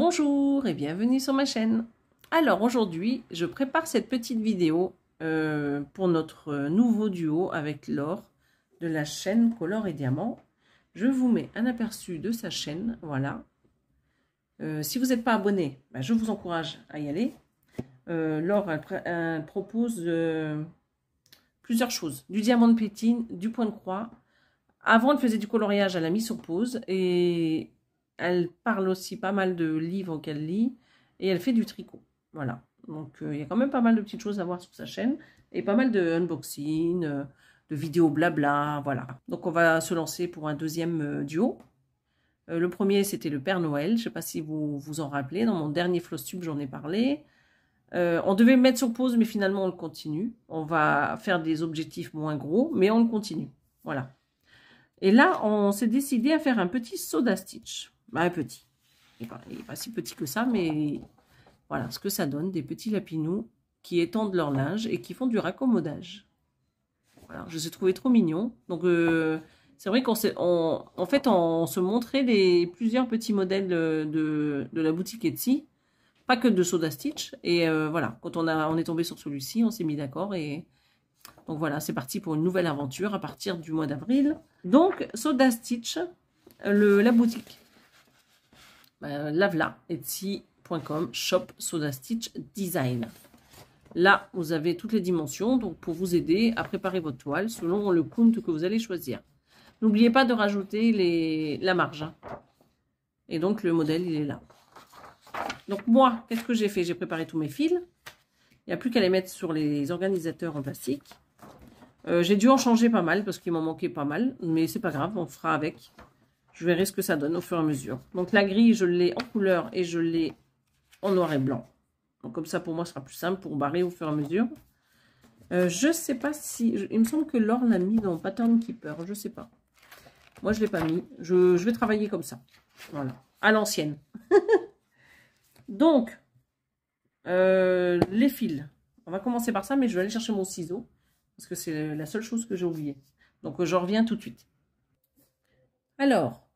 Bonjour et bienvenue sur ma chaîne. Alors aujourd'hui, je prépare cette petite vidéo pour notre nouveau duo avec Laure de la chaîne Color et Diamant. Je vous mets un aperçu de sa chaîne, voilà. Si vous n'êtes pas abonné, je vous encourage à y aller. Laure, elle propose plusieurs choses. Du diamant de pétine, du point de croix. Avant, elle faisait du coloriage, elle a mis sur pause et elle parle aussi pas mal de livres qu'elle lit et elle fait du tricot. Voilà. Donc, il y a quand même pas mal de petites choses à voir sur sa chaîne et pas mal de unboxing, de vidéos blabla. Voilà. Donc, on va se lancer pour un deuxième duo. Le premier, c'était le Père Noël. Je ne sais pas si vous vous en rappelez. Dans mon dernier Flosstube, j'en ai parlé. On devait le mettre sur pause, mais finalement, on le continue. On va faire des objectifs moins gros, mais on le continue. Voilà. Et là, on s'est décidé à faire un petit soda stitch. Un petit. Il n'est pas si petit que ça, mais voilà ce que ça donne. Des petits lapinous qui étendent leur linge et qui font du raccommodage. Voilà, je les ai trouvés trop mignons. Donc, c'est vrai en fait, on se montrait plusieurs petits modèles de la boutique Etsy. Pas que de soda stitch. Et voilà, quand on est tombé sur celui-ci, on s'est mis d'accord et... Donc voilà, c'est parti pour une nouvelle aventure à partir du mois d'avril. Donc, Soda Stitch, la boutique. Lavela, etsy.com, shop Soda Stitch Design. Là, vous avez toutes les dimensions donc pour vous aider à préparer votre toile selon le count que vous allez choisir. N'oubliez pas de rajouter la marge. Et donc, le modèle, il est là. Donc moi, qu'est-ce que j'ai fait? J'ai préparé tous mes fils. Il n'y a plus qu'à les mettre sur les organisateurs en plastique. J'ai dû en changer pas mal parce qu'il m'en manquait pas mal. Mais c'est pas grave, on fera avec. Je verrai ce que ça donne au fur et à mesure. Donc la grille, je l'ai en couleur et je l'ai en noir et blanc. Donc comme ça, pour moi, ce sera plus simple pour barrer au fur et à mesure. Je sais pas si... il me semble que Laure l'a mis dans Pattern Keeper. Je sais pas. Moi, je ne l'ai pas mis. Je vais travailler comme ça. Voilà. À l'ancienne. Donc, les fils. On va commencer par ça, mais je vais aller chercher mon ciseau. Parce que c'est la seule chose que j'ai oubliée. Donc, je reviens tout de suite. Alors,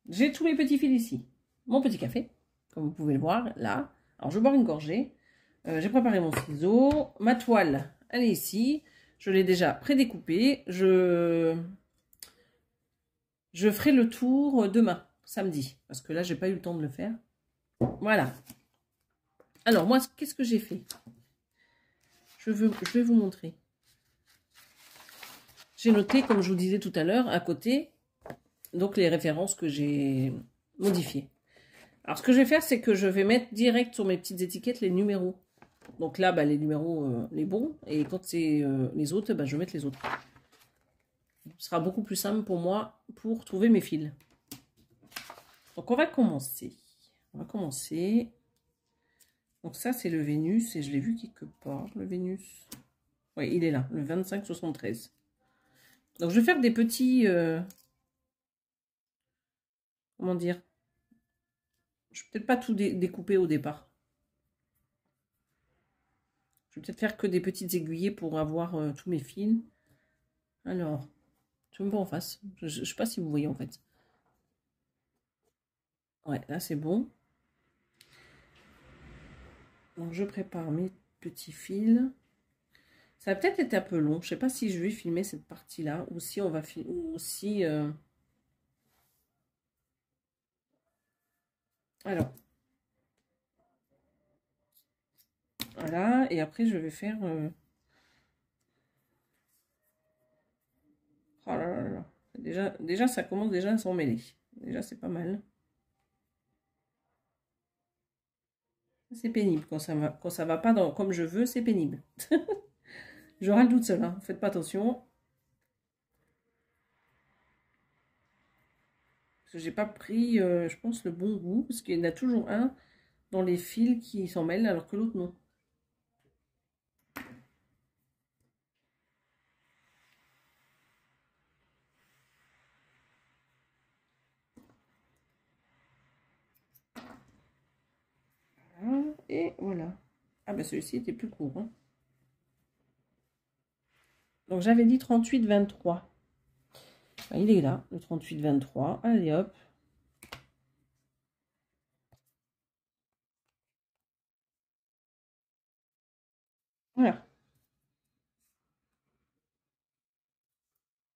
j'ai tous mes petits fils ici. Mon petit café, comme vous pouvez le voir, là. Alors, je vais boire une gorgée. J'ai préparé mon ciseau. Ma toile, elle est ici. Je l'ai déjà prédécoupée. Je ferai le tour demain, samedi. Parce que là, j'ai pas eu le temps de le faire. Voilà. Alors, moi, qu'est-ce que j'ai fait? Je vais vous montrer. J'ai noté, comme je vous disais tout à l'heure, à côté, donc les références que j'ai modifiées. Alors, ce que je vais faire, c'est que je vais mettre direct sur mes petites étiquettes les numéros. Donc là, les numéros, les bons. Et quand c'est les autres, je vais mettre les autres. Ce sera beaucoup plus simple pour moi pour trouver mes fils. Donc, on va commencer. Donc ça, c'est le Vénus. Et je l'ai vu quelque part, le Vénus. Oui, il est là, le 25-73. Donc, je vais faire des petits... comment dire? Je vais peut-être pas tout découper au départ. Je vais peut-être faire que des petites aiguillées pour avoir tous mes fils. Alors, je me vois en face. Je ne sais pas si vous voyez en fait. Ouais, là c'est bon. Donc, je prépare mes petits fils. Ça va peut-être être un peu long. Je ne sais pas si je vais filmer cette partie-là ou si on va filmer. Ou si... Alors. Voilà. Et après, je vais faire... Oh là là là. Déjà, ça commence déjà à s'en mêler. Déjà, c'est pas mal. C'est pénible quand ça va pas comme je veux, c'est pénible. Je râle toute seule, hein. Faites pas attention. Parce que j'ai pas pris, je pense, le bon goût. Parce qu'il y en a toujours un dans les fils qui s'en mêlent alors que l'autre non. Et voilà. Ah ben celui-ci était plus court. Hein. Donc j'avais dit 38-23. Il est là, le 38-23. Allez hop. Voilà.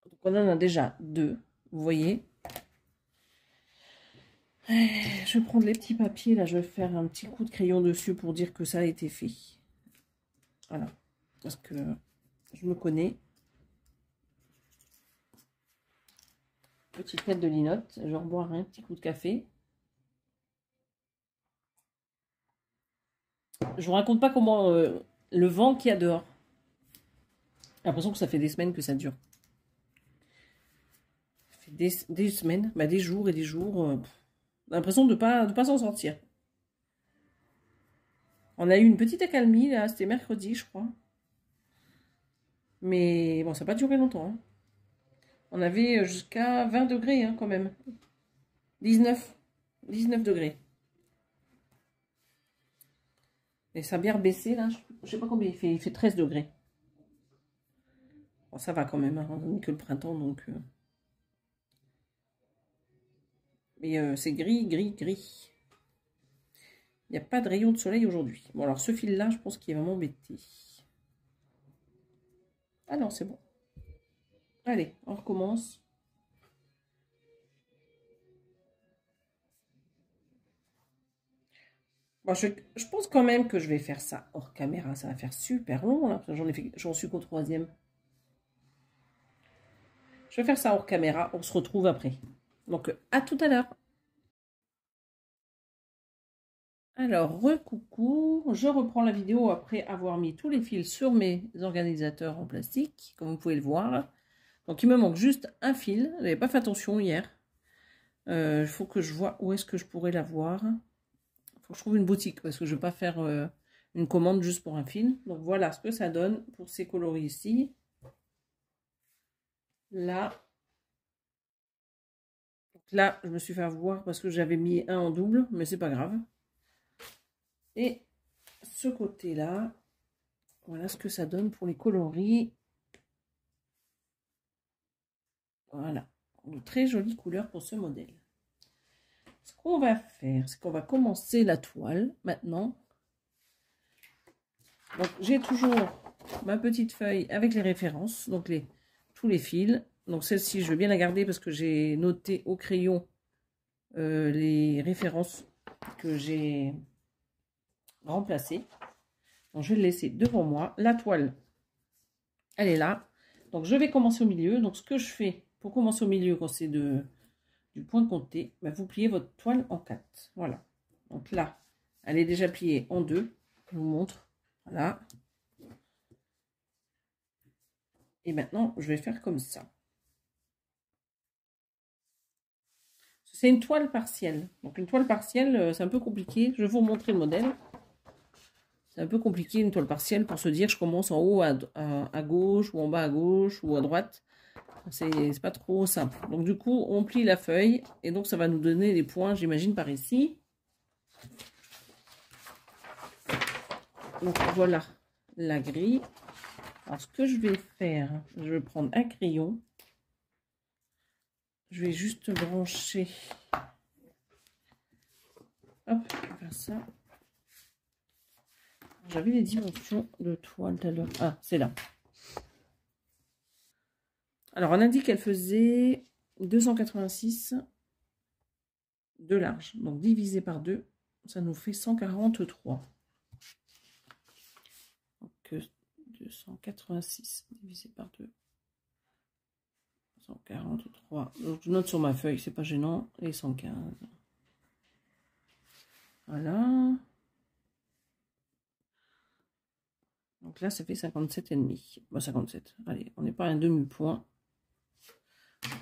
Donc on en a déjà deux, vous voyez. Je vais prendre les petits papiers, là, je vais faire un petit coup de crayon dessus pour dire que ça a été fait. Voilà, parce que je me connais. Petite tête de linotte, je vais reboire un petit coup de café. Je vous raconte pas comment le vent qu'il y a dehors. J'ai l'impression que ça fait des semaines que ça dure. Ça fait des semaines, bah des jours et des jours. L'impression de pas s'en sortir. On a eu une petite accalmie, là, c'était mercredi, je crois. Mais bon, ça n'a pas duré longtemps. Hein. On avait jusqu'à 20 degrés, hein, quand même. 19 degrés. Et ça a bien baissé, là. Je sais pas combien il fait 13 degrés. Bon, ça va quand même, hein, on n'est que le printemps, donc... Mais c'est gris, gris, gris. Il n'y a pas de rayon de soleil aujourd'hui. Bon, alors ce fil-là, je pense qu'il est vraiment embêté. Ah non, c'est bon. Allez, on recommence. Bon, je pense quand même que je vais faire ça hors caméra. Ça va faire super long, là. J'en suis qu'au 3e. Je vais faire ça hors caméra. On se retrouve après. Donc, à tout à l'heure. Alors, recoucou. Je reprends la vidéo après avoir mis tous les fils sur mes organisateurs en plastique, comme vous pouvez le voir. Donc, il me manque juste un fil. Je n'avais pas fait attention hier. Il faut que je vois où est-ce que je pourrais l'avoir. Il faut que je trouve une boutique parce que je ne vais pas faire une commande juste pour un fil. Donc, voilà ce que ça donne pour ces coloris ici. Là. Donc là, je me suis fait avoir parce que j'avais mis un en double, mais c'est pas grave. Et ce côté-là, voilà ce que ça donne pour les coloris. Voilà, de très jolies couleurs pour ce modèle. Ce qu'on va faire, c'est qu'on va commencer la toile maintenant. Donc j'ai toujours ma petite feuille avec les références, donc tous les fils. Donc celle-ci, je vais bien la garder parce que j'ai noté au crayon les références que j'ai remplacées. Donc je vais le laisser devant moi. La toile, elle est là. Donc je vais commencer au milieu. Donc ce que je fais pour commencer au milieu, quand c'est du point compté, bah, vous pliez votre toile en 4. Voilà. Donc là, elle est déjà pliée en 2. Je vous montre. Voilà. Et maintenant, je vais faire comme ça. C'est une toile partielle. Donc une toile partielle, c'est un peu compliqué. Je vais vous montrer le modèle. C'est un peu compliqué une toile partielle pour se dire je commence en haut à gauche ou en bas à gauche ou à droite. C'est pas trop simple. Donc du coup, on plie la feuille et donc ça va nous donner les points, j'imagine, par ici. Donc voilà la grille. Alors ce que je vais faire, je vais prendre un crayon. Je vais juste brancher. Hop, je vais faire ça. J'avais les dimensions de toile tout à l'heure. Ah, c'est là. Alors, on a dit qu'elle faisait 286 de large. Donc, divisé par 2, ça nous fait 143. Donc, 286 divisé par 2. 143. Donc, je note sur ma feuille, c'est pas gênant. Et 115. Voilà. Donc là, ça fait 57,5. Bon, 57. Allez, on n'est pas à un demi-point.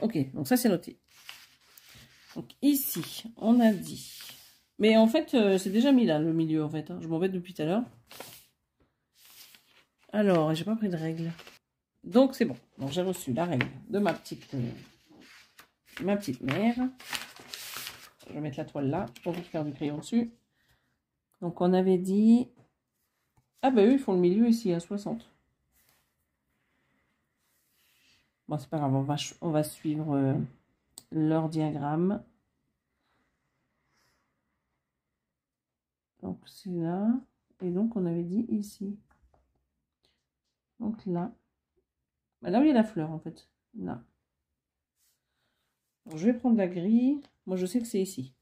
Ok, donc ça, c'est noté. Donc ici, on a dit... Mais en fait, c'est déjà mis là, le milieu, en fait. Hein. Je m'embête depuis tout à l'heure. Alors, j'ai pas pris de règle. Donc, c'est bon. Donc, j'ai reçu la règle de ma petite mère. Je vais mettre la toile là, pour vous faire du crayon dessus. Donc, on avait dit... Ah ben, eux, ils font le milieu ici, à 60. Bon, c'est pas grave, on va suivre leur diagramme. Donc, c'est là. Et donc, on avait dit ici. Donc là. Là où il y a la fleur en fait. Là. Donc, je vais prendre la grille. Moi je sais que c'est ici.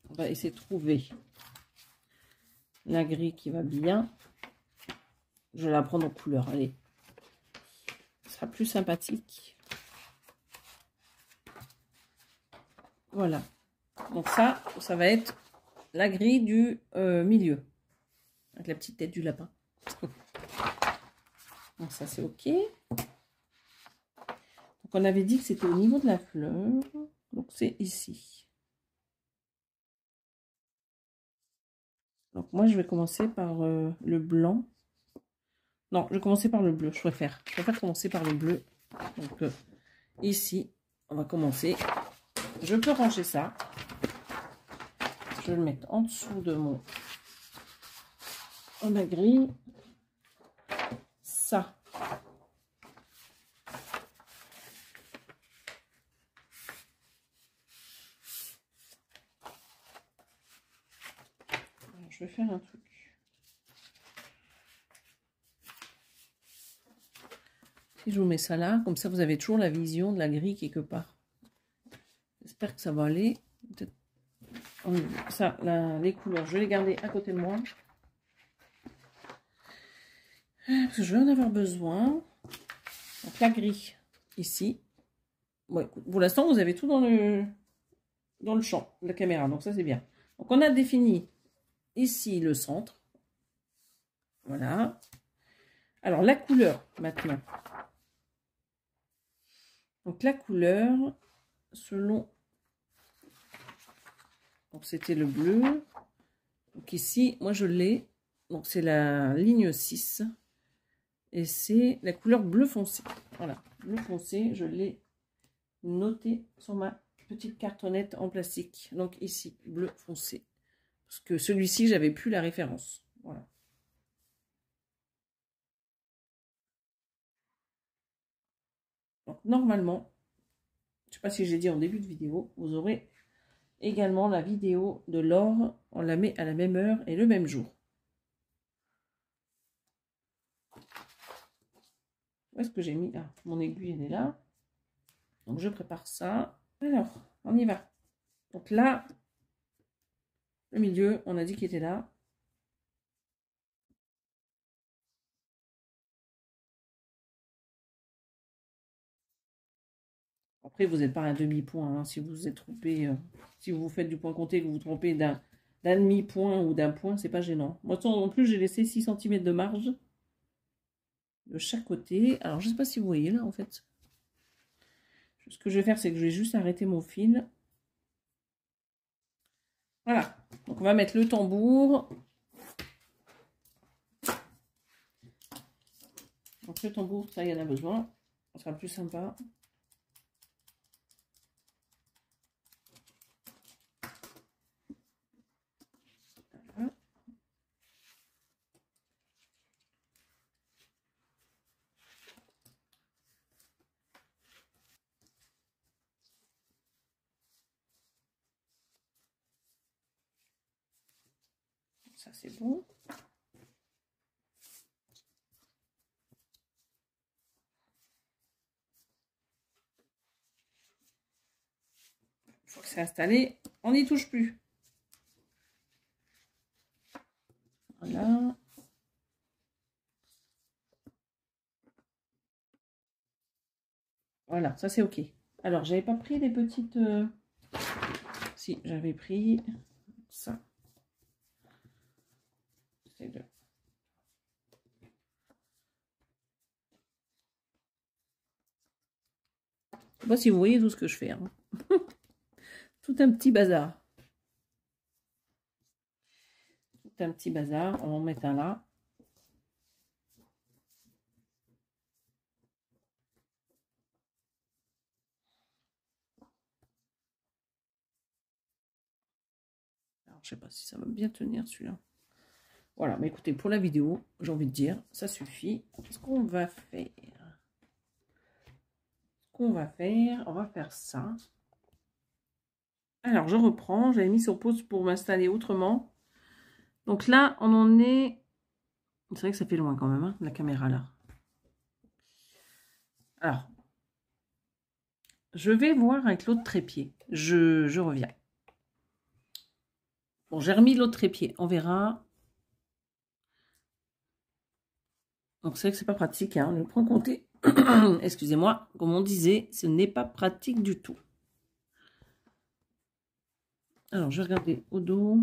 On va essayer de trouver la grille qui va bien. Je vais la prendre en couleur. Allez. Ce sera plus sympathique. Voilà. Donc ça va être la grille du milieu. Avec la petite tête du lapin. Donc ça c'est ok. Donc on avait dit que c'était au niveau de la fleur. Donc c'est ici. Donc moi je vais commencer par le blanc. Non, je vais commencer par le bleu, je préfère. Je préfère commencer par le bleu. Donc ici, on va commencer. Je peux ranger ça. Je vais le mettre en dessous de ma grille. Ça. Alors, je vais faire un truc. Si je vous mets ça là, comme ça vous avez toujours la vision de la grille quelque part. J'espère que ça va aller. Ça, les couleurs, je vais les garder à côté de moi. Parce que je vais en avoir besoin. Donc la grille, ici. Bon, écoute, pour l'instant, vous avez tout dans le champ de la caméra. Donc ça, c'est bien. Donc on a défini ici le centre. Voilà. Alors la couleur, maintenant. Donc la couleur, selon... Donc c'était le bleu. Donc ici, moi je l'ai. Donc c'est la ligne 6. Et c'est la couleur bleu foncé. Voilà, bleu foncé, je l'ai noté sur ma petite cartonnette en plastique. Donc ici, bleu foncé. Parce que celui-ci, j'avais plus la référence. Voilà. Donc normalement, je ne sais pas si j'ai dit en début de vidéo, vous aurez également la vidéo de l'or. On la met à la même heure et le même jour. Où est-ce que j'ai mis? Ah, mon aiguille, elle est là. Donc, je prépare ça. Alors, on y va. Donc là, le milieu, on a dit qu'il était là. Après, vous n'êtes pas à un demi-point. Hein, si vous vous êtes trompé, si vous faites du point compté et que vous vous trompez d'un demi-point ou d'un point, c'est pas gênant. Moi, en plus, j'ai laissé 6 cm de marge de chaque côté. Alors, je ne sais pas si vous voyez là, en fait. Ce que je vais faire, c'est que je vais juste arrêter mon fil. Voilà. Donc, on va mettre le tambour. Donc, le tambour, ça, il y en a besoin. Ça sera plus sympa. Voilà. Ça, c'est bon. Une fois que c'est installé, on n'y touche plus. Voilà. Voilà, ça c'est ok. Alors, j'avais pas pris des petites... Si, j'avais pris ça. C'est de... Je sais pas si vous voyez tout ce que je fais. Hein. Tout un petit bazar. Tout un petit bazar. On va en mettre un là. Alors, je sais pas si ça va bien tenir celui-là. Voilà, mais écoutez, pour la vidéo, j'ai envie de dire, ça suffit. Ce qu'on va faire... On va faire ça. Alors, je reprends. J'avais mis sur pause pour m'installer autrement. Donc là, on en est... C'est vrai que ça fait loin quand même, hein, la caméra là. Alors, je vais voir avec l'autre trépied. Je reviens. Bon, j'ai remis l'autre trépied. On verra. Donc, c'est vrai que c'est pas pratique, hein, le point compté. Excusez-moi, comme on disait, ce n'est pas pratique du tout. Alors, je vais regarder au dos.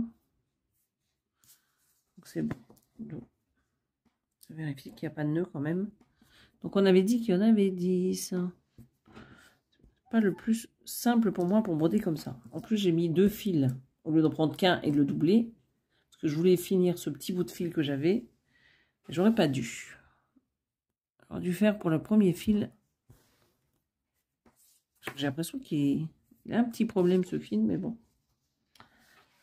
Donc, c'est bon. Je vérifie qu'il n'y a pas de nœud quand même. Donc, on avait dit qu'il y en avait 10. Pas le plus simple pour moi pour broder comme ça. En plus, j'ai mis 2 fils au lieu d'en prendre qu'un et de le doubler. Parce que je voulais finir ce petit bout de fil que j'avais. J'aurais pas dû. J'aurais dû faire pour le premier fil. J'ai l'impression qu'il a un petit problème ce fil, mais bon.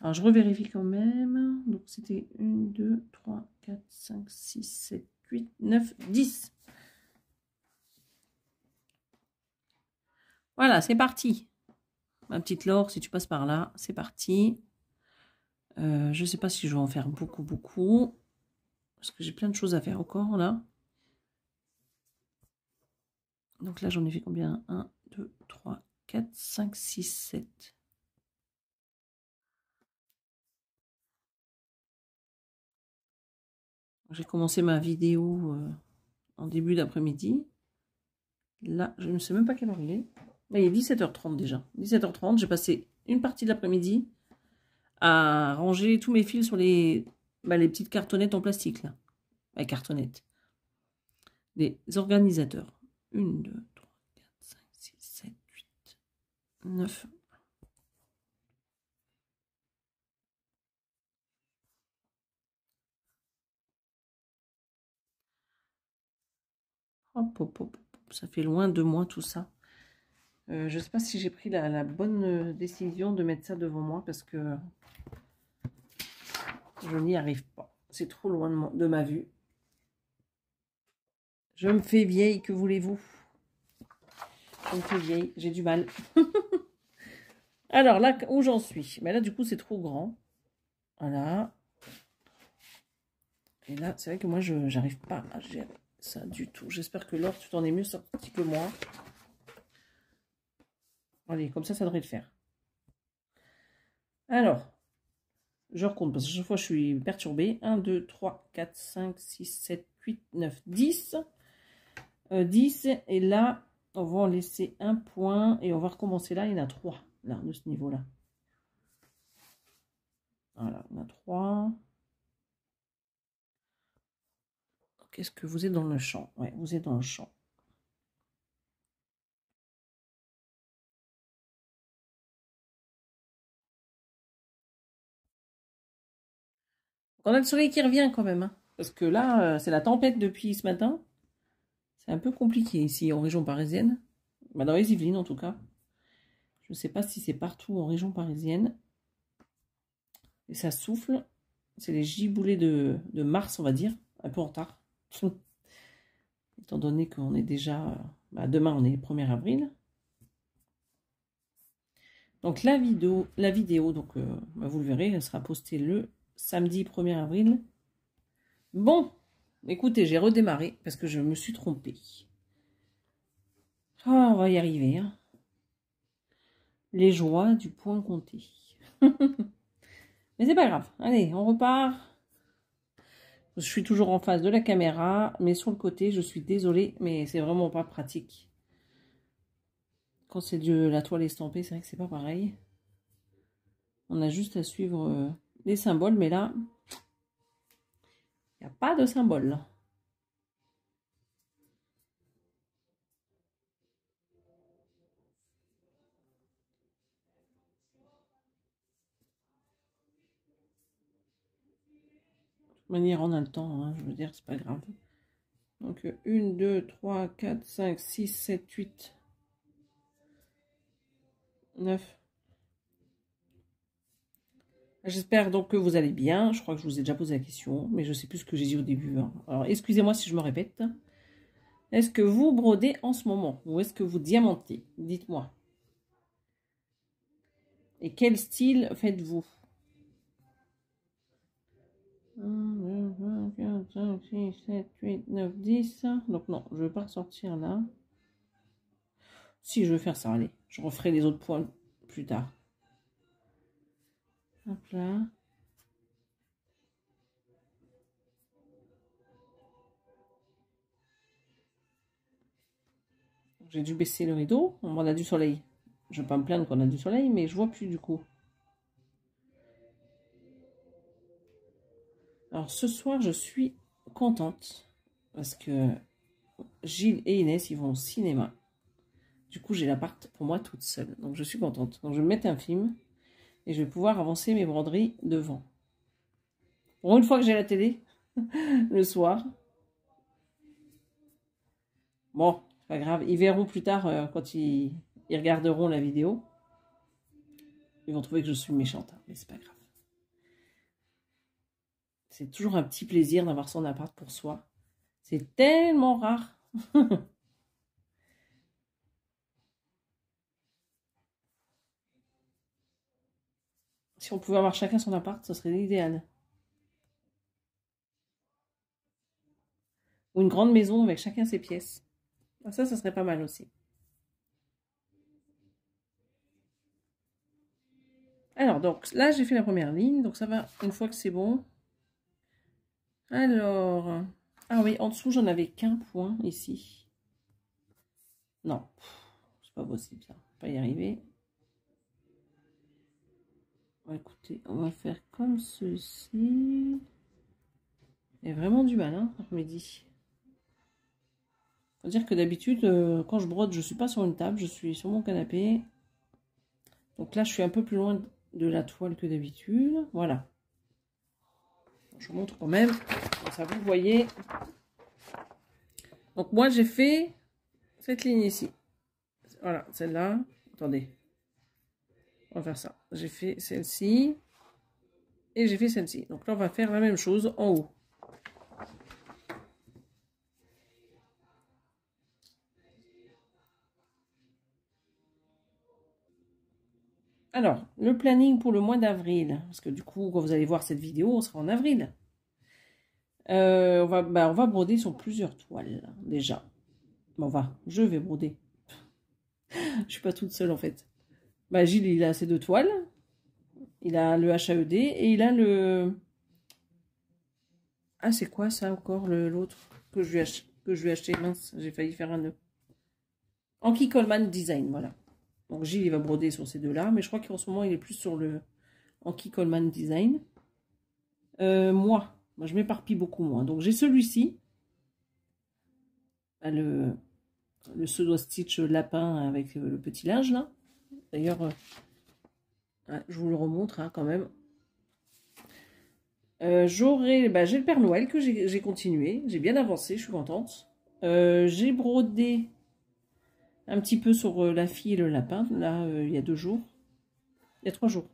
Alors, je revérifie quand même. Donc, c'était 1, 2, 3, 4, 5, 6, 7, 8, 9, 10. Voilà, c'est parti. Ma petite Laure, si tu passes par là, c'est parti. Je ne sais pas si je vais en faire beaucoup. Parce que j'ai plein de choses à faire encore, là. Donc là, j'en ai fait combien? 1, 2, 3, 4, 5, 6, 7. J'ai commencé ma vidéo en début d'après-midi. Là, je ne sais même pas quelle heure il est. Là, il est 17h30 déjà. 17h30, j'ai passé une partie de l'après-midi à ranger tous mes fils sur les petites cartonnettes en plastique, là. Les cartonnettes. Des organisateurs. 1, 2, 3, 4, 5, 6, 7, 8, 9. Hop, hop, hop. Ça fait loin de moi tout ça. Je ne sais pas si j'ai pris la bonne décision de mettre ça devant moi parce que je n'y arrive pas. C'est trop loin de ma vue. Je me fais vieille, que voulez-vous? Je me fais vieille, j'ai du mal. Alors là, où j'en suis? Mais là, du coup, c'est trop grand. Voilà. Et là, c'est vrai que moi, je n'arrive pas à gérer ça du tout. J'espère que Laure, tu t'en es mieux sorti que moi. Allez, comme ça devrait le faire. Alors, je recompte parce que chaque fois, je suis perturbée. 1, 2, 3, 4, 5, 6, 7, 8, 9, 10. 10. Et là, on va en laisser un point. Et on va recommencer là. Il y en a 3, là, de ce niveau-là. Voilà, on a 3. Qu'est-ce que vous êtes dans le champ? Ouais, vous êtes dans le champ. On a le soleil qui revient quand même. Hein, parce que là, c'est la tempête depuis ce matin. C'est un peu compliqué ici en région parisienne. Bah, dans les Yvelines en tout cas. Je ne sais pas si c'est partout en région parisienne. Et ça souffle. C'est les giboulées de mars, on va dire. Un peu en retard. Étant donné qu'on est déjà... demain, on est le 1er avril. Donc la vidéo donc, vous le verrez, elle sera postée le samedi 1er avril. Bon, écoutez, j'ai redémarré parce que je me suis trompée. Oh, on va y arriver. Hein. Les joies du point compté. Mais c'est pas grave. Allez, on repart. Je suis toujours en face de la caméra, mais sur le côté, je suis désolée, mais c'est vraiment pas pratique. Quand c'est de la toile estampée, c'est vrai que c'est pas pareil. On a juste à suivre les symboles, mais là, il n'y a pas de symbole. De toute manière, on a le temps, hein, je veux dire, c'est pas grave. Donc, 1, 2, 3, 4, 5, 6, 7, 8, 9. J'espère donc que vous allez bien. Je crois que je vous ai déjà posé la question, mais je ne sais plus ce que j'ai dit au début. Hein. Alors, excusez-moi si je me répète. Est-ce que vous brodez en ce moment ou est-ce que vous diamantez? Dites-moi. Et quel style faites-vous? 1, 2, 3, 4, 5, 6, 7, 8, 9, 10. Donc non, je ne vais pas ressortir là. Si, je vais faire ça, allez. Je referai les autres poils plus tard. Hop là. J'ai dû baisser le rideau. On a du soleil. Je ne vais pas me plaindre qu'on a du soleil, mais je vois plus du coup. Alors ce soir, je suis contente parce que Gilles et Inès, ils vont au cinéma. Du coup, j'ai l'appart pour moi toute seule. Donc je suis contente. Donc je vais mettre un film et je vais pouvoir avancer mes broderies devant. Pour une fois que j'ai la télé, le soir. Bon, c'est pas grave. Ils verront plus tard quand ils regarderont la vidéo. Ils vont trouver que je suis méchante, hein, mais c'est pas grave. C'est toujours un petit plaisir d'avoir son appart pour soi. C'est tellement rare. Si on pouvait avoir chacun son appart, ce serait l'idéal. Ou une grande maison avec chacun ses pièces. Ça serait pas mal aussi. Alors, donc, là, j'ai fait la première ligne. Donc, ça va, une fois que c'est bon. Alors... Ah oui, en dessous, j'en avais qu'un point, ici. Non. C'est pas possible, ça. Pas y arriver. Écoutez, on va faire comme ceci. Il y a vraiment du mal, hein, après-midi. Faut dire que d'habitude, quand je brode, je suis pas sur une table, je suis sur mon canapé. Donc là, je suis un peu plus loin de la toile que d'habitude. Voilà. Je vous montre quand même. Comme ça, vous voyez. Donc moi, j'ai fait cette ligne ici. Voilà, celle-là. Attendez. On va faire ça. J'ai fait celle-ci. Et j'ai fait celle-ci. Donc là, on va faire la même chose en haut. Alors, le planning pour le mois d'avril. Parce que du coup, quand vous allez voir cette vidéo, on sera en avril. On va broder sur plusieurs toiles, déjà. Bon, je vais broder. Je suis pas toute seule, en fait. Bah, Gilles, il a ses 2 toiles. Il a le HAED et il a le... Ah, c'est quoi ça encore, l'autre que je lui ai acheté? Mince, j'ai failli faire un nœud. Anki Coleman Design, voilà. Donc Gilles, il va broder sur ces 2-là. Mais je crois qu'en ce moment, il est plus sur le Anki Coleman Design. Moi, je m'éparpille beaucoup moins. Donc j'ai celui-ci. Le pseudo stitch lapin avec le petit linge là. D'ailleurs, je vous le remontre hein, quand même. J'ai le Père Noël que j'ai continué. J'ai bien avancé, je suis contente. J'ai brodé un petit peu sur la fille et le lapin. Là, il y a 2 jours. Il y a 3 jours.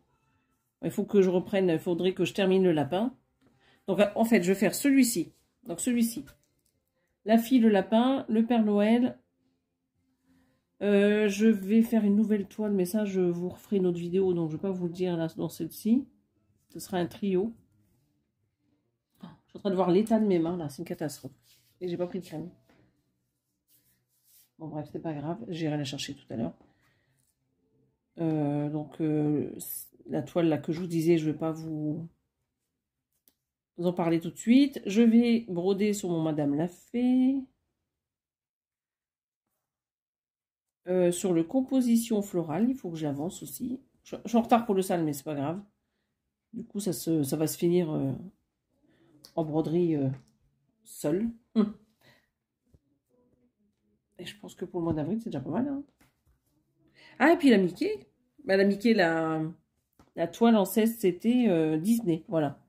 Il faut que je reprenne, il faudrait que je termine le lapin. Donc en fait, je vais faire celui-ci. Donc celui-ci. La fille, le lapin, le Père Noël. Je vais faire une nouvelle toile, mais ça, je vous referai une autre vidéo, donc je ne vais pas vous le dire là dans celle-ci. Ce sera un trio. Je suis en train de voir l'état de mes mains, là, c'est une catastrophe. Et j'ai pas pris de crème. Bon, bref, c'est pas grave, j'irai la chercher tout à l'heure. La toile là que je vous disais, je ne vais pas vous en parler tout de suite. Je vais broder sur mon Madame Lafay. Sur le composition florale, il faut que j'avance aussi. Je suis en retard pour le sale, mais c'est pas grave. Du coup, ça va se finir en broderie seule. Et je pense que pour le mois d'avril, c'est déjà pas mal. Hein. Ah, et puis la Mickey. Bah, la Mickey, la toile en 16, c'était Disney. Voilà.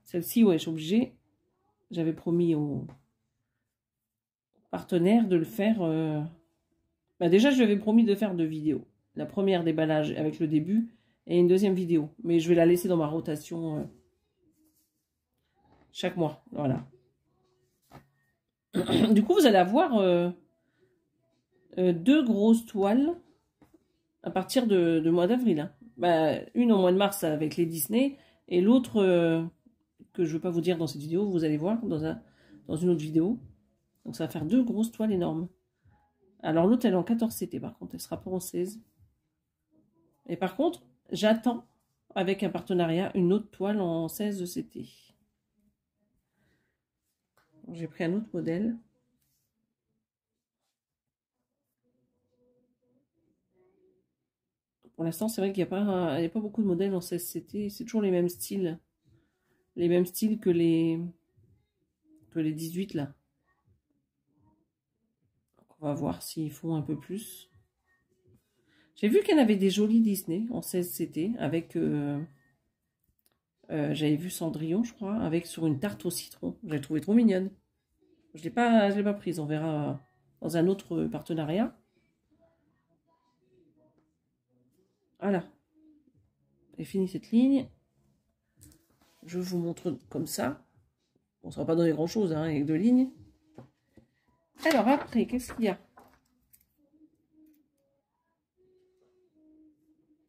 Celle-ci, ouais, je suis obligée. J'avais promis au partenaire de le faire. Bah, déjà, je lui avais promis de faire 2 vidéos. La première déballage avec le début et une deuxième vidéo. Mais je vais la laisser dans ma rotation chaque mois. Voilà. Du coup, vous allez avoir 2 grosses toiles à partir de mois d'avril. Hein. Bah, une au mois de mars avec les Disney et l'autre que je ne veux pas vous dire dans cette vidéo, vous allez voir dans une autre vidéo. Donc ça va faire 2 grosses toiles énormes. Alors l'autre elle est en 14 CT par contre, elle sera pas en 16. Et par contre, j'attends avec un partenariat une autre toile en 16 CT. J'ai pris un autre modèle. Pour l'instant, c'est vrai qu'il n'y a pas beaucoup de modèles en 16 CT. C'est toujours les mêmes styles. Les mêmes styles que les 18 là. Donc, on va voir s'ils font un peu plus. J'ai vu qu'il y en avait des jolis Disney en 16 CT avec... j'avais vu Cendrillon, je crois, avec sur une tarte au citron. J'avais trouvé trop mignonne. Je l'ai pas prise. On verra dans un autre partenariat. Voilà. J'ai fini cette ligne. Je vous montre comme ça. Bon, ça ne va pas donner grand-chose hein, avec 2 lignes. Alors après, qu'est-ce qu'il y a?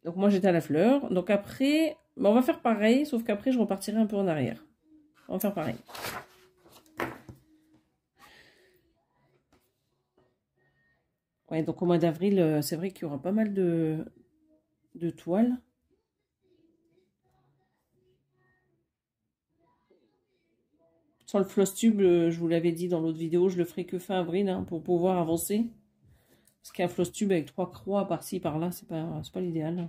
Donc moi j'étais à la fleur. Donc après, on va faire pareil, sauf qu'après je repartirai un peu en arrière. On va faire pareil. Ouais, donc au mois d'avril, c'est vrai qu'il y aura pas mal de toiles. Sur le floss tube, je vous l'avais dit dans l'autre vidéo, je le ferai que fin avril hein, pour pouvoir avancer. Parce qu'un floss tube avec 3 croix par-ci, par-là, c'est pas l'idéal.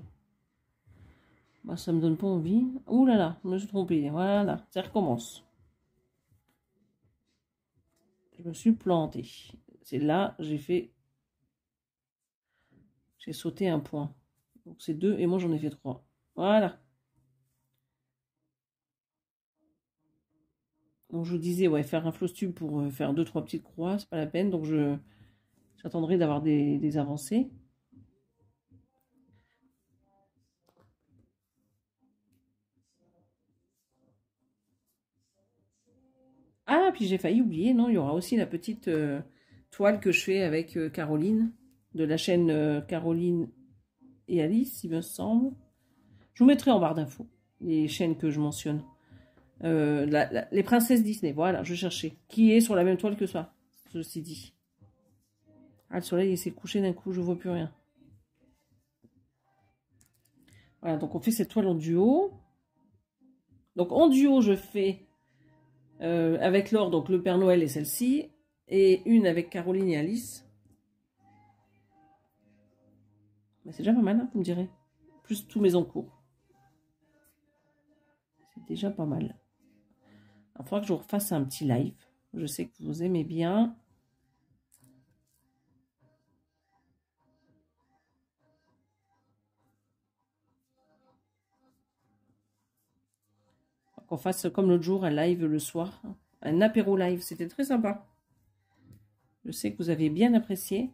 Bah, ça me donne pas envie. Ouh là là, je me suis trompée. Voilà, ça recommence. Je me suis plantée. C'est là, j'ai sauté un point. Donc c'est 2 et moi j'en ai fait 3. Voilà. Donc je vous disais, ouais, faire un floss tube pour faire 2-3 petites croix, c'est pas la peine. Donc j'attendrai d'avoir des avancées. Ah, puis j'ai failli oublier, non, il y aura aussi la petite toile que je fais avec Caroline, de la chaîne Caroline et Alice, il me semble. Je vous mettrai en barre d'infos les chaînes que je mentionne. Les princesses Disney, voilà, je cherchais. Qui est sur la même toile que ça, ceci dit. Ah, le soleil, il s'est couché d'un coup, je vois plus rien. Voilà, donc on fait cette toile en duo. Donc en duo, je fais avec Laure, donc le Père Noël et celle-ci. Et une avec Caroline et Alice. Mais c'est déjà pas mal, hein, vous me direz. Plus tous mes encours. C'est déjà pas mal. Il faudra que je refasse un petit live. Je sais que vous aimez bien. Qu'on fasse comme l'autre jour, un live le soir. Un apéro live. C'était très sympa. Je sais que vous avez bien apprécié.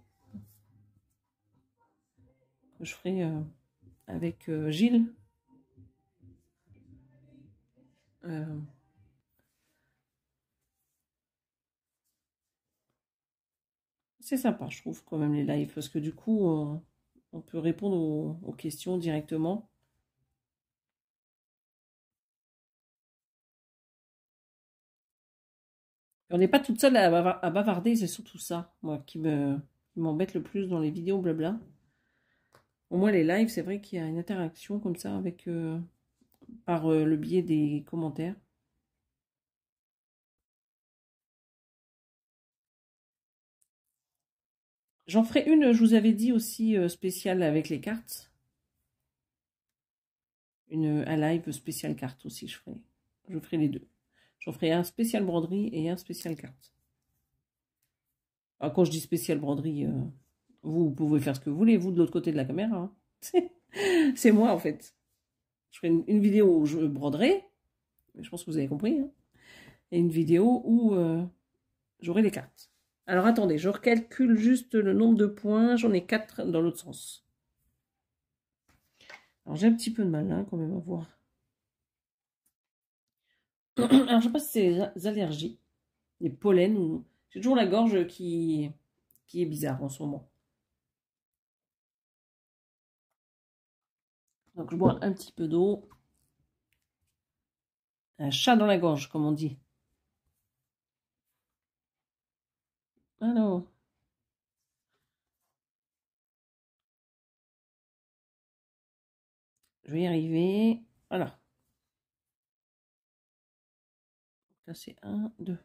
Je ferai avec Gilles. C'est sympa, je trouve, quand même, les lives. Parce que du coup, on peut répondre aux questions directement. Et on n'est pas toute seule à bavarder, c'est surtout ça, moi, qui m'embête le plus dans les vidéos blabla. Au moins, les lives, c'est vrai qu'il y a une interaction comme ça avec par le biais des commentaires. J'en ferai une, je vous avais dit aussi, spéciale avec les cartes. Un live spécial carte aussi, je ferai les deux. J'en ferai un spécial broderie et un spécial carte. Alors, quand je dis spécial broderie, vous pouvez faire ce que vous voulez, vous de l'autre côté de la caméra. Hein. C'est moi en fait. Je ferai une vidéo où je broderai, je pense que vous avez compris, hein, et une vidéo où j'aurai les cartes. Alors attendez, je recalcule juste le nombre de points, j'en ai 4 dans l'autre sens. Alors j'ai un petit peu de mal hein, quand même à voir. Alors je sais pas si c'est les allergies, les pollens ou... J'ai toujours la gorge qui est bizarre en ce moment. Donc je bois un petit peu d'eau. Un chat dans la gorge, comme on dit. Alors, je vais y arriver. Voilà. Ça c'est 1, 2.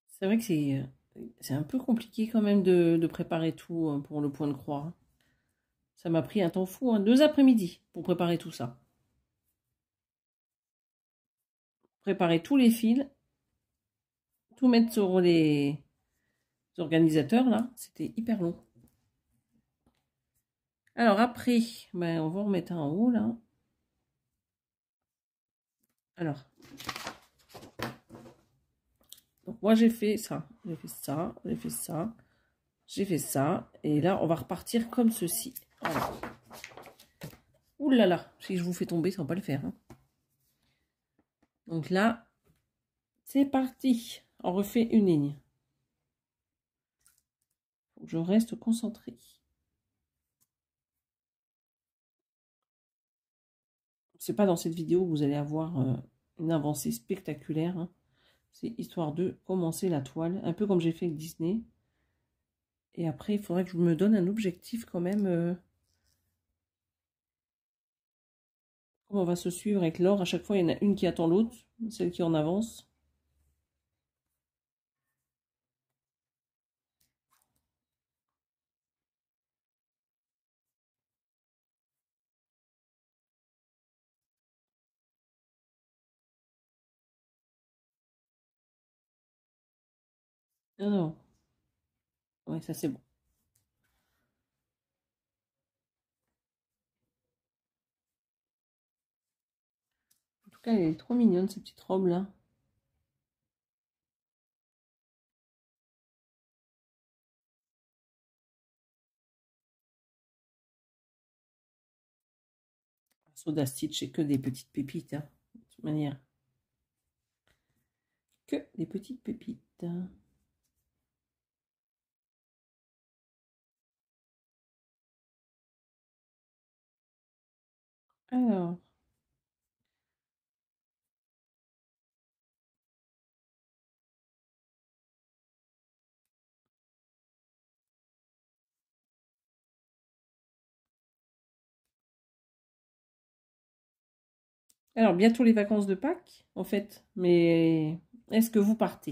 C'est vrai que c'est un peu compliqué quand même de préparer tout pour le point de croix. Ça m'a pris un temps fou, 2 après-midi pour préparer tout ça. Préparer tous les fils, tout mettre sur les organisateurs là, c'était hyper long. Alors après, ben, on va remettre en haut là. Alors, donc moi j'ai fait ça, j'ai fait ça, j'ai fait ça, j'ai fait ça, et là on va repartir comme ceci. Voilà. Ouh là là, si je vous fais tomber, ça va pas le faire. Hein. Donc là, c'est parti. On refait une ligne. Faut que je reste concentrée. C'est pas dans cette vidéo que vous allez avoir une avancée spectaculaire. Hein. C'est histoire de commencer la toile, un peu comme j'ai fait avec Disney. Et après, il faudrait que je me donne un objectif quand même. Comme on va se suivre avec l'or, à chaque fois, il y en a une qui attend l'autre, celle qui en avance. Non, non. Ouais, ça c'est bon. En tout cas, elle est trop mignonne, cette petite robe-là. Soda Stitch, c'est que des petites pépites, hein, de toute manière. Que des petites pépites. Alors, bientôt les vacances de Pâques, en fait. Mais est-ce que vous partez?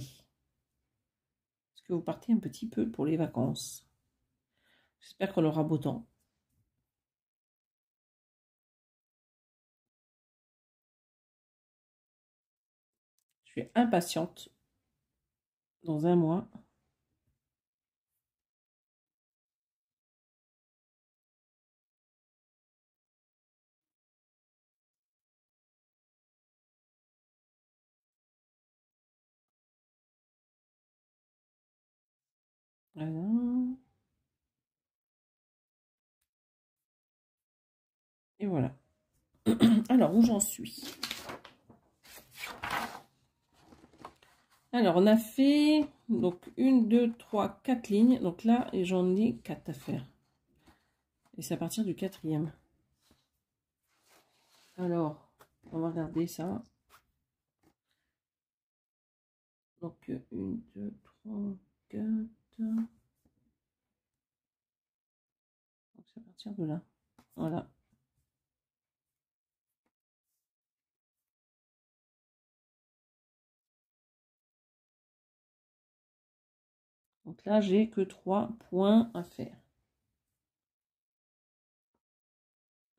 Est-ce que vous partez un petit peu pour les vacances? J'espère qu'on aura beau temps. Je suis impatiente. Dans un mois. Voilà. Et voilà. Alors, où j'en suis? Alors, on a fait donc 1, 2, 3, 4 lignes. Donc là, j'en ai 4 à faire. Et c'est à partir du quatrième. Alors, on va regarder ça. Donc, 1, 2, 3, 4. Donc, c'est à partir de là. Voilà. Donc là, j'ai que 3 points à faire.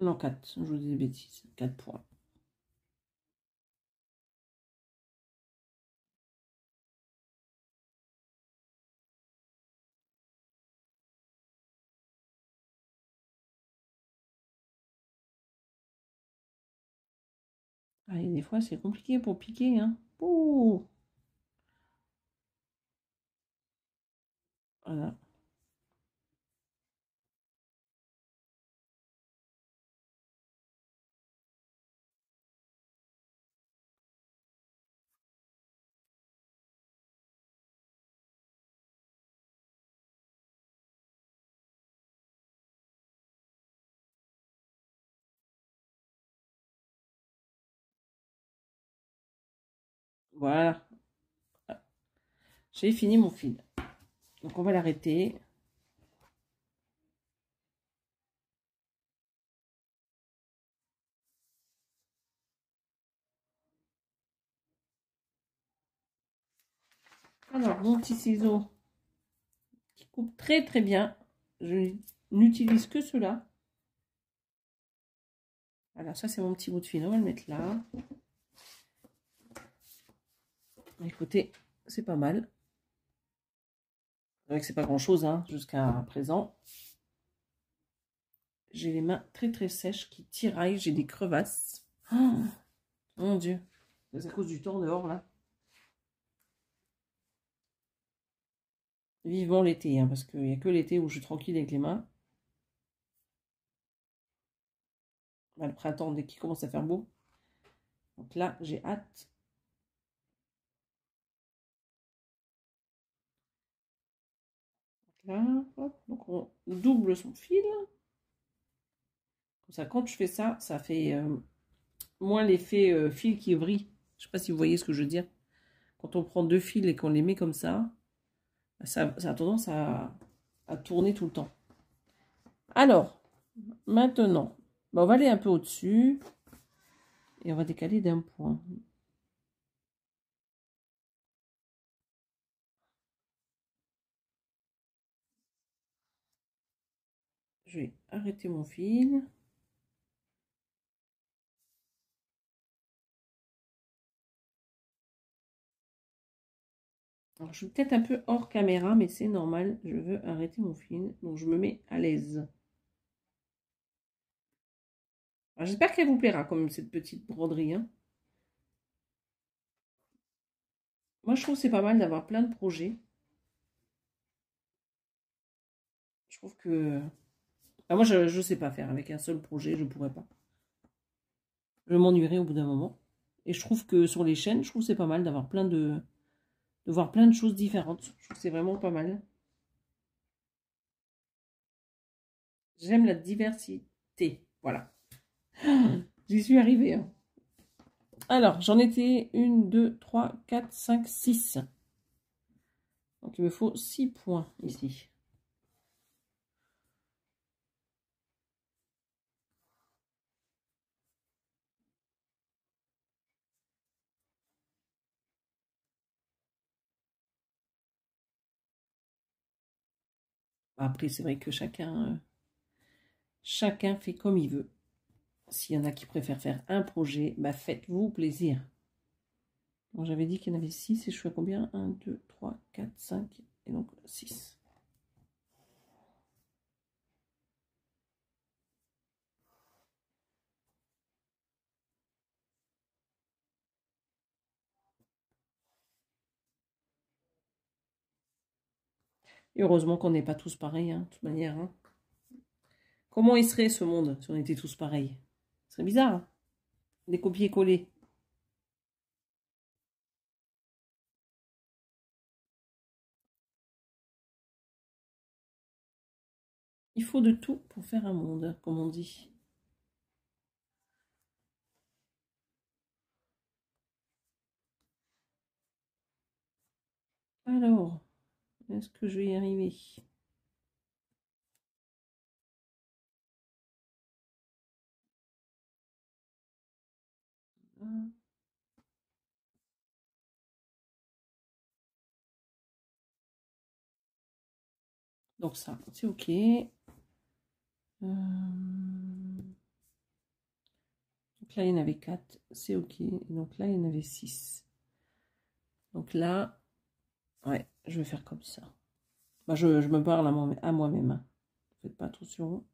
Non, 4. Je vous dis des bêtises. 4 points. Ah, et des fois, c'est compliqué pour piquer. Hein. Ouh. Voilà. Voilà. J'ai fini mon fil. Donc on va l'arrêter. Alors, mon petit ciseau qui coupe très très bien. Je n'utilise que cela. Voilà, ça c'est mon petit bout de fil. On va le mettre là. Écoutez, c'est pas mal. C'est vrai que c'est pas grand chose hein, jusqu'à présent. J'ai les mains très très sèches qui tiraillent. J'ai des crevasses. Oh, mon Dieu. C'est à cause du temps dehors là. Vivement l'été, hein, parce qu'il n'y a que l'été où je suis tranquille avec les mains. Bah, le printemps, dès qu'il commence à faire beau. Donc là, j'ai hâte. Là, hop. Donc on double son fil. Comme ça, quand je fais ça, ça fait moins l'effet fil qui vrille. Je ne sais pas si vous voyez ce que je veux dire. Quand on prend deux fils et qu'on les met comme ça, ça a tendance à tourner tout le temps. Alors, maintenant, bah, on va aller un peu au-dessus. Et on va décaler d'un point. Je vais arrêter mon fil. Alors, je suis peut-être un peu hors caméra, mais c'est normal. Je veux arrêter mon fil. Donc, je me mets à l'aise. J'espère qu'elle vous plaira, comme cette petite broderie. Hein. Moi, je trouve que c'est pas mal d'avoir plein de projets. Je trouve que... Ah, moi, je ne sais pas faire. Avec un seul projet, je ne pourrais pas. Je m'ennuierais au bout d'un moment. Et je trouve que sur les chaînes, je trouve que c'est pas mal d'avoir plein de voir plein de choses différentes. Je trouve que c'est vraiment pas mal. J'aime la diversité. Voilà. J'y suis arrivée. Hein. Alors, j'en étais 1, 2, 3, 4, 5, 6. Donc, il me faut 6 points ici. Après, c'est vrai que chacun fait comme il veut. S'il y en a qui préfèrent faire un projet, bah faites-vous plaisir. Bon, j'avais dit qu'il y en avait 6 et je fais combien? 1, 2, 3, 4, 5 et donc 6. Et heureusement qu'on n'est pas tous pareils, hein, de toute manière. Hein. Comment il serait ce monde si on était tous pareils? Ce serait bizarre. Hein, des copier-coller. Il faut de tout pour faire un monde, comme on dit. Alors, est-ce que je vais y arriver? Donc ça, c'est OK. Donc là, il y en avait 4, c'est OK. Donc là, il y en avait 6. Donc là, ouais, je vais faire comme ça. Bah, je me parle à moi-même. Hein. Faites pas attention.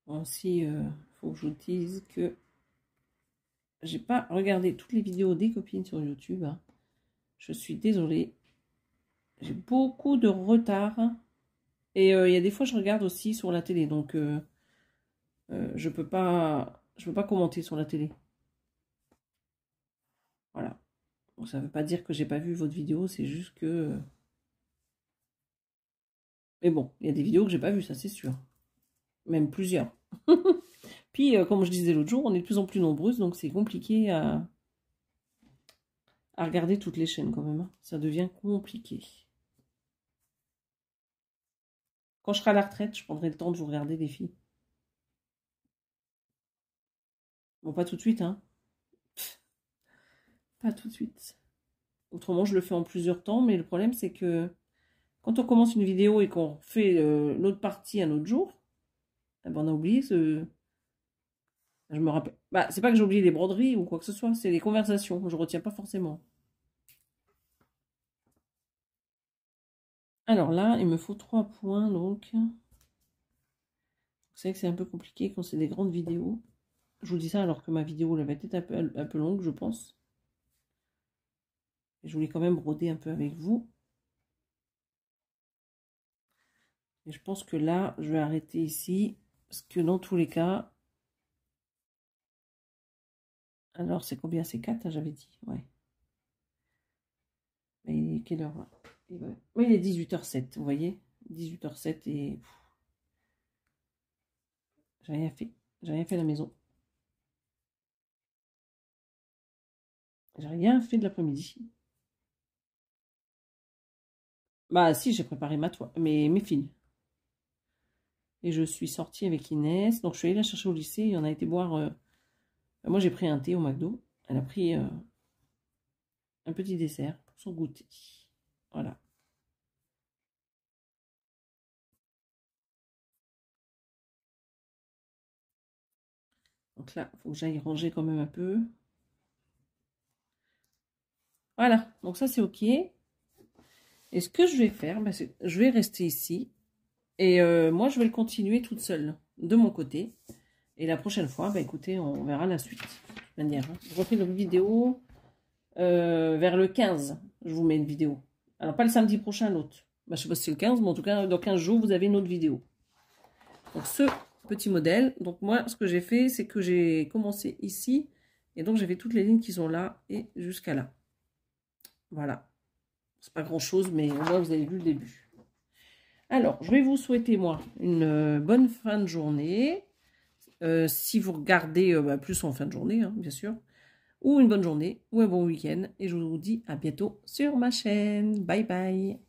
Aussi, faut que je vous dise que j'ai pas regardé toutes les vidéos des copines sur YouTube. Hein. Je suis désolée. J'ai beaucoup de retard. Et il y a des fois, je regarde aussi sur la télé. Donc, je peux pas commenter sur la télé. Voilà. Bon, ça ne veut pas dire que j'ai pas vu votre vidéo. C'est juste que... Mais bon, il y a des vidéos que j'ai pas vues, ça c'est sûr. Même plusieurs. Puis, comme je disais l'autre jour, on est de plus en plus nombreuses. Donc, c'est compliqué à regarder toutes les chaînes quand même. Hein. Ça devient compliqué. Quand je serai à la retraite, je prendrai le temps de vous regarder, les filles. Bon, pas tout de suite, hein. Pas tout de suite. Autrement, je le fais en plusieurs temps, mais le problème, c'est que quand on commence une vidéo et qu'on fait l'autre partie un autre jour, eh ben, on a oublié ce... Je me rappelle... Bah, c'est pas que j'ai oublié les broderies ou quoi que ce soit, c'est les conversations. Je retiens pas forcément. Alors là, il me faut 3 points, donc... Vous savez que c'est un peu compliqué quand c'est des grandes vidéos. Je vous dis ça alors que ma vidéo elle va être un peu longue, je pense. Et je voulais quand même broder un peu avec vous. Et je pense que là, je vais arrêter ici. Parce que dans tous les cas... Alors, c'est combien? C'est 4, hein, j'avais dit. Ouais. Mais quelle heure là? Oui, il est 18h07, vous voyez? 18h07 et... J'ai rien fait. J'ai rien fait à la maison. J'ai rien fait de l'après-midi. Bah si, j'ai préparé mes filles. Et je suis sortie avec Inès. Donc je suis allée la chercher au lycée et on a été boire... Moi j'ai pris un thé au McDo. Elle a pris un petit dessert pour son goûter. Voilà. Donc là, il faut que j'aille ranger quand même un peu. Voilà, donc ça c'est ok. Et ce que je vais faire, bah, je vais rester ici. Et moi, je vais le continuer toute seule, de mon côté. Et la prochaine fois, bah, écoutez, on verra la suite. De toute manière, hein. Je refais la vidéo vers le 15. Je vous mets une vidéo. Alors, pas le samedi prochain, l'autre. Bah, je sais pas si c'est le 15, mais en tout cas, dans 15 jours, vous avez une autre vidéo. Donc, ce petit modèle. Donc, moi, ce que j'ai fait, c'est que j'ai commencé ici. Et donc, j'ai fait toutes les lignes qui sont là et jusqu'à là. Voilà. C'est pas grand-chose, mais au moins, vous avez vu le début. Alors, je vais vous souhaiter, moi, une bonne fin de journée. Si vous regardez plus en fin de journée, hein, bien sûr. Ou une bonne journée, ou un bon week-end. Et je vous dis à bientôt sur ma chaîne. Bye bye.